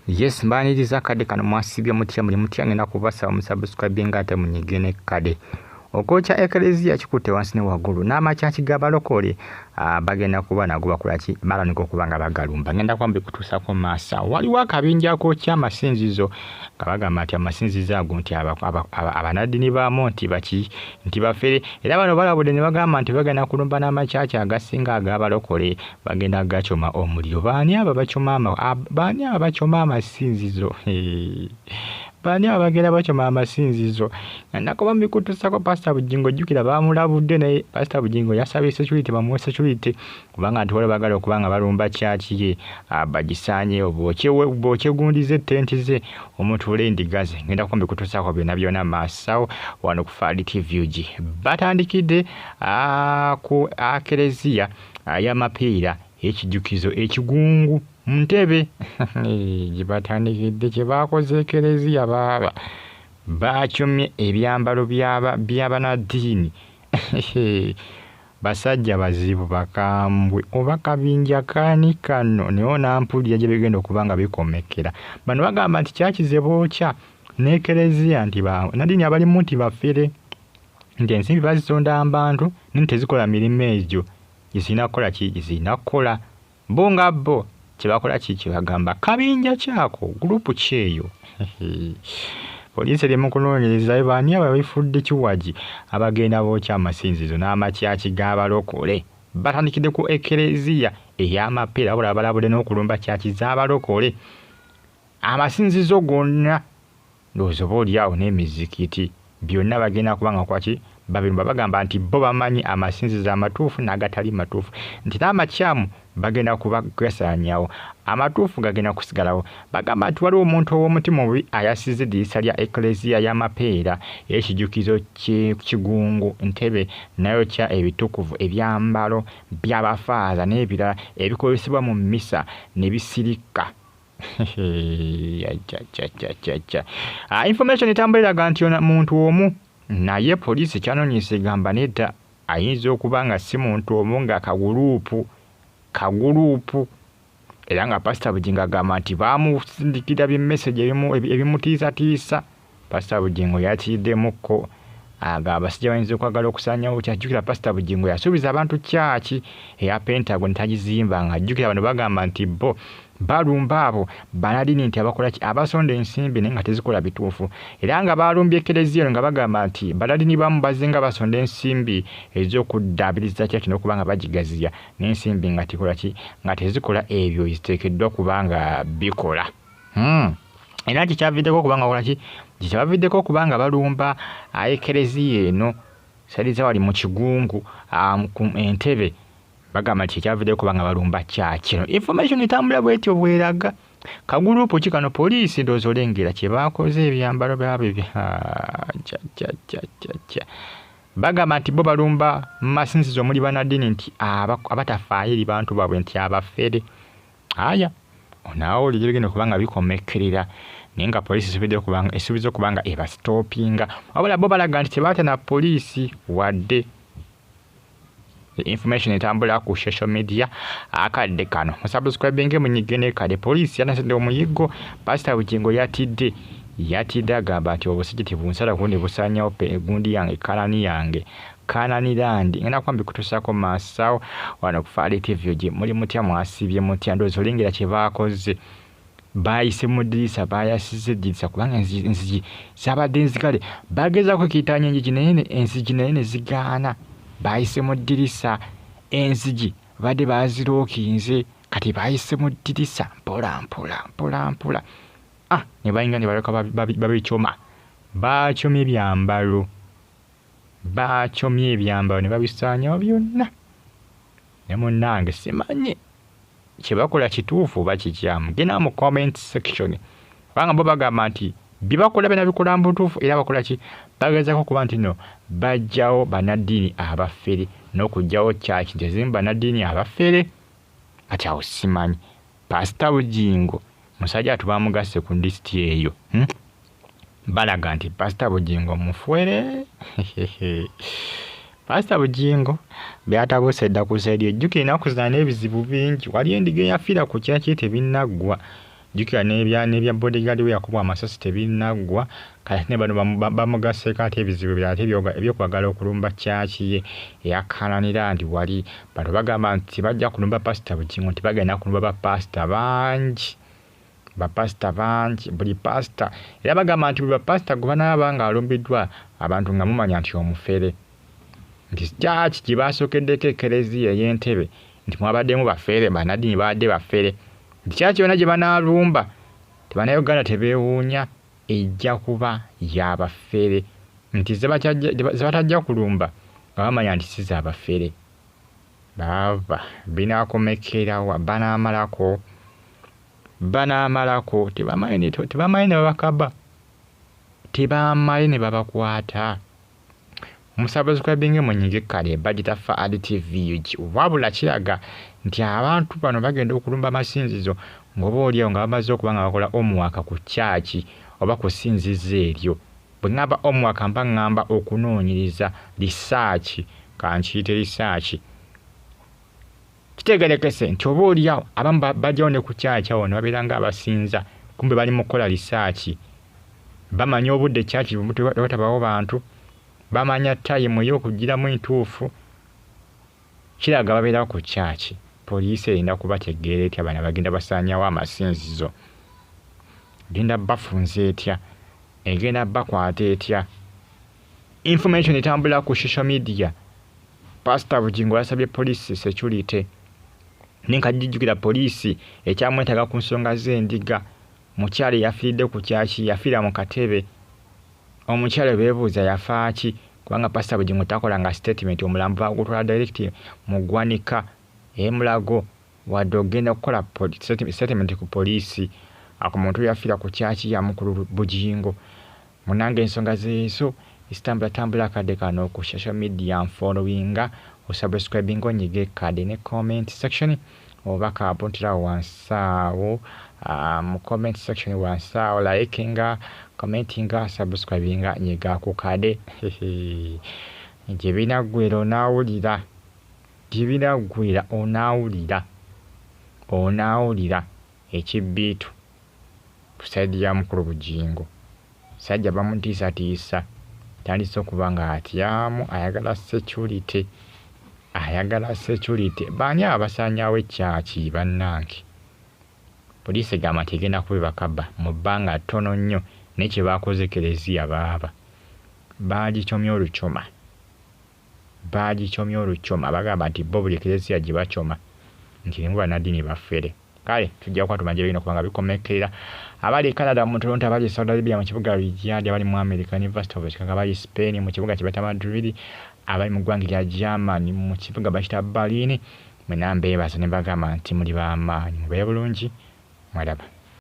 Yes, mbaniriza kade kano mwasibye mutya muli mutya ngenda kubasa omusubscribing ate munyigene kade. Okocha Eklezia kikutte wansi ne waggulu n'amakyaki g'abalokole bagenda kuba nago bakolaki baloneka okubanga bagalumba. Ngenda kwambi kutuusako maasa waliwo akabinja kookya amasinzizo kabagamba nti amasinzizo ago nti abanadini baamu nti bafere era bano balabudde ne bagamba nti bagenda kulumba n'amakyaki agasinga ag'abalokole bagenda gachoma omuliro. Baani abo bachoma amasinzizo? Bani abagenda bachoma amasinzizo nakuba mbikutusako Pastor Bugingo jukira bamulabudde naye Pastor Bugingo yasabye security bamuwe security kubanga nti wale bagala okubanga balumba kyaki ye bagisanye obwoche gundize tenti ze omuntu Endiiga ze ngenda kumbe kutusako byonna masawo wano ku Fadi TV batandikidde ku Eklezia y'amapiira ekijukizo ekigungu Ntebe jibatandikidde kye bakoze Eklezia baba bachomye ebyambalo by'abanadini basajja bazibu bakambwe oba kabinja kani kano neyo nampulira gye bigenda okubanga bikomekera. Bano bagamba nti kyakize bookya n'Eklezia nti nadini abalimu nti bafere nti ensimbi bazisonda abantu ntezikola mirimu egyo gizinakola bonga bo kibakola kiki bagamba kabinja kyako group kyeyo. Poliisi eri mu kunoonyereza baani abafudde kiwaji abagenda bookya amasinzizo n'amakyaki g'abalokole batandikidde ku Eklezia ey'amapeera wabula balabudde n'okulumba kyaki z'abalokole amasinzizo gonna ndowooza oba oliawo n'emizikiti byonna bagenda kubanga kwaki babirumba bagamba nti bo bamanyi amasinzizo amatuufu n'agatali matuufu nti n'amakyamu bagenda kubagesanyawo amatuufu gagenda kusigalawo. Bagamba nti waliwo omuntu ow'omutima omubi ayasizze eddirisa lya Eklezia y'amapeera ekijukizo ky'ekigungu Ntebe nayo kya ebitukuvu ebyambalo by'abafaaza n'ebirala ebikozesebwa mu mmisa ne bisirika. Information etambuliraga nti muntu omu naye poliisi kyanoonyesa egamba nedda ayinza okuba nga si muntu omu nga kaguruupu era nga Pastor Bugingo agamba nti baamusindikira bimesage ebimutiisatiisa. Pastor Bugingo yatiiddemukko agamba abasajja bayinza okwagala okusaanyawo kyajjukira Pastor Bugingo yasuubiza abantu kyaki eya Pentagon tagizimba nga ajjukira bano bagamba nti bo balumba abo banadini nti abakola ki abasonda ensimbi naye nga tezikola bituufu era nga balumbye Eklezia nga bagamba nti banadini bamu bazenga basonda ensimbi ez'okuddaabiriza kyaki n'okubanga bagigaziya n'ensimbi nga tikola ki nga tezikola ebyo eziteekeddwa kubanga bikola. Era kikyaviddeko kubanga kola ki kikyaviddeko kubanga balumba Eklezia eno saliza wali mu kigungu ku Entebe bagamba nti kyaviddeko kubanga balumba kyakino. Information etambula bwetyo bweraga kagurupu kikano poliisi ndowooza olengera kye baakoze ebyambalo byabwe bagamba nti bo balumba masinzizo omuli banadini nti abatafaayo eri bantu baabwe nti abafere. Aya onaawo oli gyebigenda okubanga bikomekerera naye nga poliisi esuubiza okubanga ebasitoopinga wabula bo balaga nti tebaata na poliisi wadde. Information etambula ku social media akadde kano musubscribing munyigene kade poliisi yanasedde omuyiggo Pastor Bugingo yatidde agamba nti obusijja tebunsala kundi busaanyawo egundi yange Canan land ngenda kwambi kutusako maasawo wano ku Fadi TV muli mutya mwasibye mutya ndowooza olengera kye baakoze bayise mu ddirisa bayasizze eddirisa kubanga enzigi zabadde nzigale bagezaako kiyitaanya enzigi naye ne zigaana bayise mu ddirisa enzigi badde bazirookinze kati bayise mu ddirisa mpola ne bayinga ne baleka babichoma bachomye ebyambalo ne babisaanyawo byonna ne munnange simanyi kye bakola kituufu bakikyamu genda mu comment section kubanga bo bagamba nti bibakola bena bikola mu butuufu era bakola ki bagezaako kuba nti no bajjawo banadini abafere n'okugjawo kyaki tezimba banadini abafere kati awo simanyi. Pastor Bugingo musajja tubamugase ku list eyo balaga nti Pastor Bugingo mufwere Pastor Bugingo byatabuse dda ku saidi ejjukira ennaku zina n'ebizibu bingi wali Endiiga eyafiira ku kyaki tebinnagwa jukira n'ebya bodyguard we yakubwa amasasi tebinnaggwa kale ne bano bamugasseeko ate ebizibu byate ebyokwagala okulumba kyaki ye eya Canan Land wali bano bagamba nti bajja kulumba pasita Bugingo nti bagenda kulumba bapasita bangi buli pasita era bagamba nti buli bapasita gwe banaaba nga alumbiddwa abantu nga mumanya nti omufere nti kyaki gye basookeddeko ekereziya ey'Entebbe nti mwabaddemu bafere banadini badde bafere nti kyaki yonna gye banaalumba Bannayuganda tebeewuunya ejja kuba y'abafere nti ze batajja kulumba nga bamanya nti si z'abafere bava binaakomekerawa banaamalako tebamanyi ne babakaba tebamanyi ne babakwata omusabascribing munyige kale budget for ADTV wabula kiraga nti abantu bano bagenda okulumba amasinzizo ngoba oliawo nga bamaze okuba nga bakola omwaka ku kyaki oba ku sinzizo eryo bwe ngamba omwaka mba ngamba okunoonyereza research kankiyite research kitegerekese nti oba oliawo abamu bajjawo ne ku kyaki awo ne babeera nga abasinza kumbe bali mu kukola research bamanya obudde kyaki watabawo bantu bamanya time y'okugiramu entuufu kiraga babeera ku kyaki poliisi erinda kubategeera etya bana bagenda basaanyawo amasinzizo genda bafunza etya egenda bakwata etya information etambula ku social media Pastor Bugingo yasabye poliisi security ninkajijjukira poliisi ekyamwetaaga ku nsonga z'endiga mukyala yafiiridde ku kyaki yafiira mu katebe omukyala beebuuza yafaaki kubanga Pastor Bugingo takolanga statement omulambo bagutwala direct mu ggwanika Mulago wadde ogenda kukola statement ku poliisi ako muntu yafiira ku kyaki ya mukulu Bugingo munange ensonga zeezo tambula kadde kano ku social media followinga subscribing onyige kade ne comment section oba kapontera wansawo mu comment section wansawo likinga commentinga subscribinga nyiga ku kade jebinagwira onaawulira ekibbiitu kusaidi ya mukulu Bugingo sajja bamutiisatiisa tandise okuba nga atyamu ayagala security baani abasaanyaawo ekyaki bannange poliisi egamba nti egenda kubibakaba mu bbanga ttono nnyo naye kye baakoze kereziya baagikyomya olukyoma bagamba nti bo buli kereziya gye bacoma nti nimu bannaddiini baffere kale tujja kuba tumanje birina kubanga bikomekerera abali e Canada mu Toronto abali Saudi Arabia mu kibuga Riyadh abali mu America University of Chicago abali Spain mu kibuga kibata Madrid abali mu ggwanga lya Germany mu kibuga bakita Berlin mwenambe baso ne bagamba nti muli b'amaanyi mubeere bulungi mwalaba